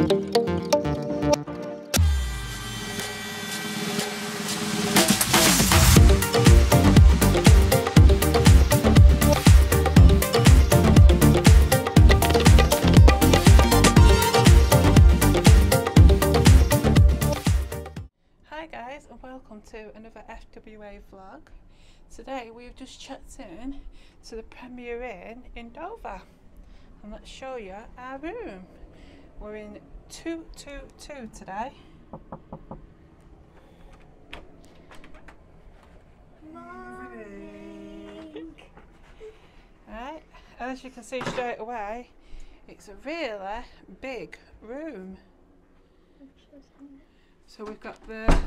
And welcome to another FWA vlog. Today we've just checked in to the premierinn in Dover, and let's show you our room. We're in 222 today. Morning. Right, as you can see straight away, it's a really big room. So we've got the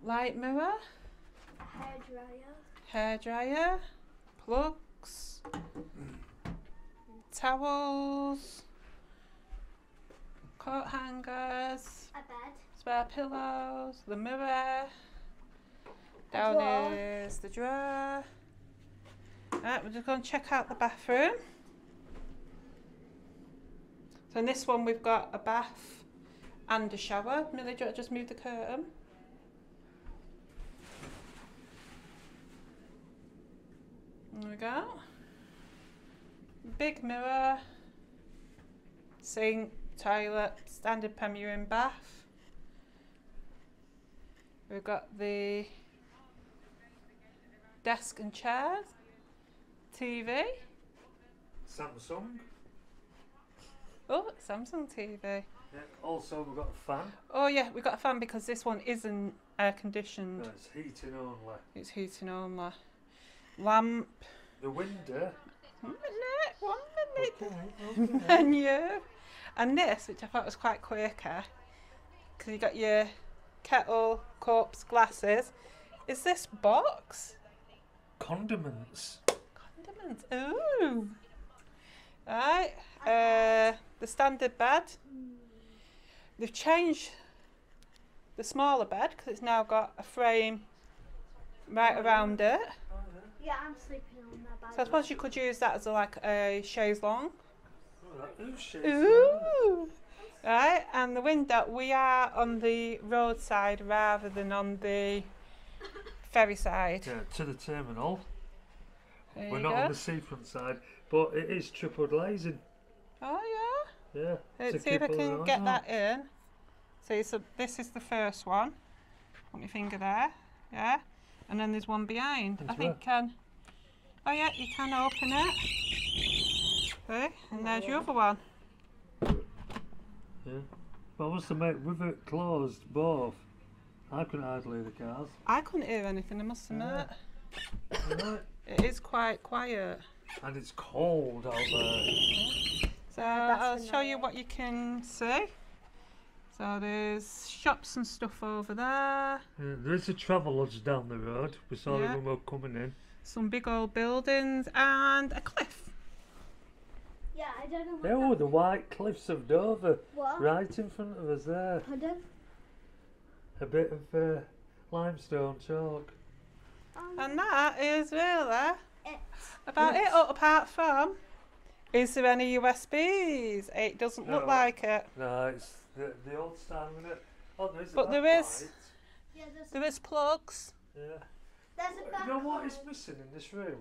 light mirror, hairdryer, plugs, towels, coat hangers, A bed. spare pillows, the mirror, down is the drawer. Right, we're just going to check out the bathroom. So in this one we've got a bath and a shower. Millie, do you want to just move the curtain? There we go. Big mirror, sink, toilet, standard premierinn bath. We've got the desk and chairs, TV. Samsung. Oh, Samsung TV. Yeah. Also, we've got a fan. Oh yeah, we've got a fan because this one isn't air conditioned. No, it's heating only. It's heating only. Lamp. The window. One minute. Okay. Menu. And this, which I thought was quite quirky, because you got your kettle, cups, glasses. Is this box? Condiments. Condiments. Ooh. Right. The standard bed. They've changed the smaller bed because it's now got a frame right around it. Yeah, I'm sleeping on that bed. So I suppose you could use that as like a chaise longue. Ooh. Right, and the window, we are on the roadside rather than on the ferry side. Yeah, to the terminal. There We're you not go. on the seafront side, but it is triple glazing. Oh yeah. Yeah. Let's to see if I keep all can the get eyes that in. So this is the first one. Put my finger there. Yeah. And then there's one behind. I think oh yeah, you can open it. See? And there's your other one. Yeah. But what's the mate with it closed both? I couldn't hardly hear the cars. I couldn't hear anything, I must admit. Right. It is quite quiet. And it's cold out there. So I'll show you what you can see. So there's shops and stuff over there. Yeah, there is a Travelodge down the road. We saw it when we were coming in. Some big old buildings and a cliff. Yeah, I don't know what Oh, the white cliffs of Dover. What? Right in front of us there. Pardon? A bit of limestone chalk. And that is really It. about it, apart from, is there any USBs? It doesn't look No. like it. No, it's the old style, isn't it? Oh, there is a But there backlight. is. Yeah, There is plugs. Yeah. there's a back. You know what is missing in this room?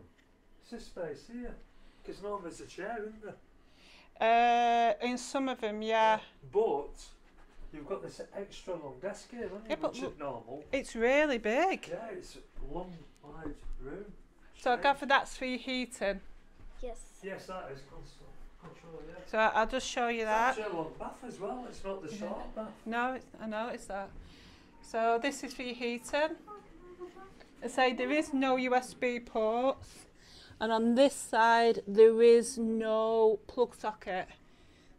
It's this space here. Because normally there's a chair, isn't there? In some of them, yeah. But you've got this extra long desk here, haven't you? Yeah, but which is normal. It's really big. Yeah, it's a long, wide room. So I Strange. gather that's for your heating. Yes. Yes, that is control, yeah. So I'll just show you It's that. actually a long bath as well, it's not the short bath. No, I know it's that. So this is for your heating. I say there is no USB ports, and on this side there is no plug socket.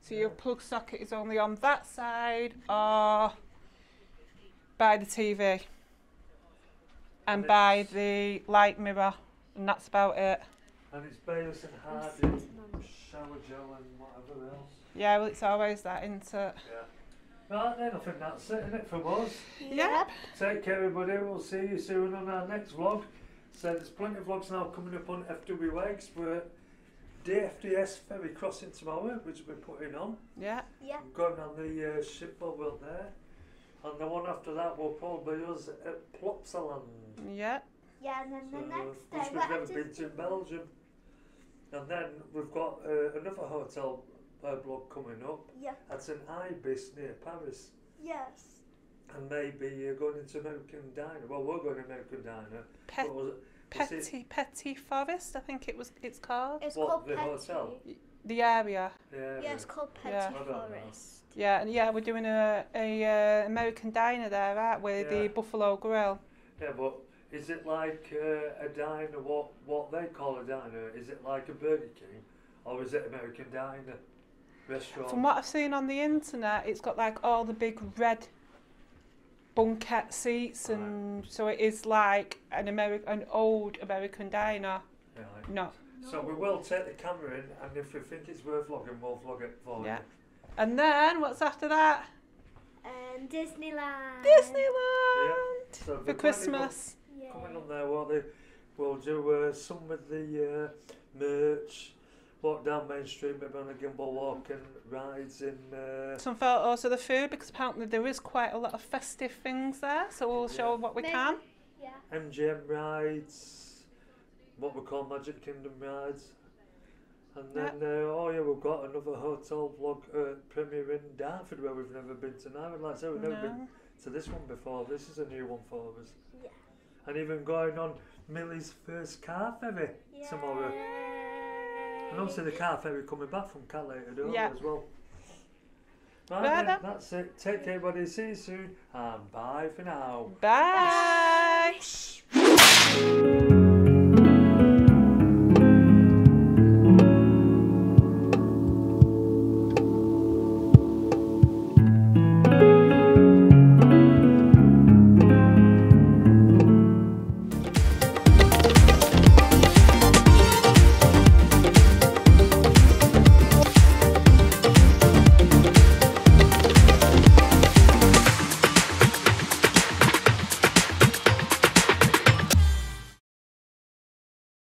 So your plug socket is only on that side or by the TV and by the light mirror, and that's about it. And it's Bayless and Hardy, shower gel and whatever else. Yeah, well it's always that, isn't it? Yeah. Right then, I think that's it, innit, from us. Yep. Take care everybody, we'll see you soon on our next vlog. So there's plenty of vlogs now coming up on FWX. We're DFDS ferry crossing tomorrow, which we're putting on. Yeah. Yeah. Going on the ship while we're there. And the one after that will probably us at Plopsaland. Yeah. Yeah, and then the next which day we've never been to in Belgium. And then we've got another hotel block coming up. Yeah. That's an Ibis near Paris. Yes. And maybe going into American Diner. Well, we're going to American Diner. Petty Forest, I think it's called. It's What, called the Petty. hotel? The area. Yeah, it's called Petty Yeah. Forest. Yeah, and yeah, we're doing a American Diner there, aren't we? The Yeah. Buffalo Grill. Yeah, but is it like a diner, what they call a diner? Is it like a Burger King? Or is it American Diner restaurant? From what I've seen on the internet, it's got like all the big red bunket seats, and so it is like an old American diner. Right. No. So we will take the camera in, and if we think it's worth vlogging, we'll vlog it for Yeah. you. And then what's after that? Disneyland. Disneyland So for we've Christmas. Yeah. coming on there, won't they? We'll do some with the merch, walk down Main Street, maybe on a gimbal walk and rides in. Some photos of the food, because apparently there is quite a lot of festive things there, so we'll show what we can. Yeah. MGM rides, what we call Magic Kingdom rides. And then, we've got another hotel vlog, premierinn Dartford, where we've never been to now. Like I said, we've never been to this one before. This is a new one for us. Yeah. And even going on Millie's first car ferry tomorrow. And obviously the car ferry coming back from Calais to Dover as well. Right then, that's it. Take care, everybody. See you soon. And bye for now. Bye.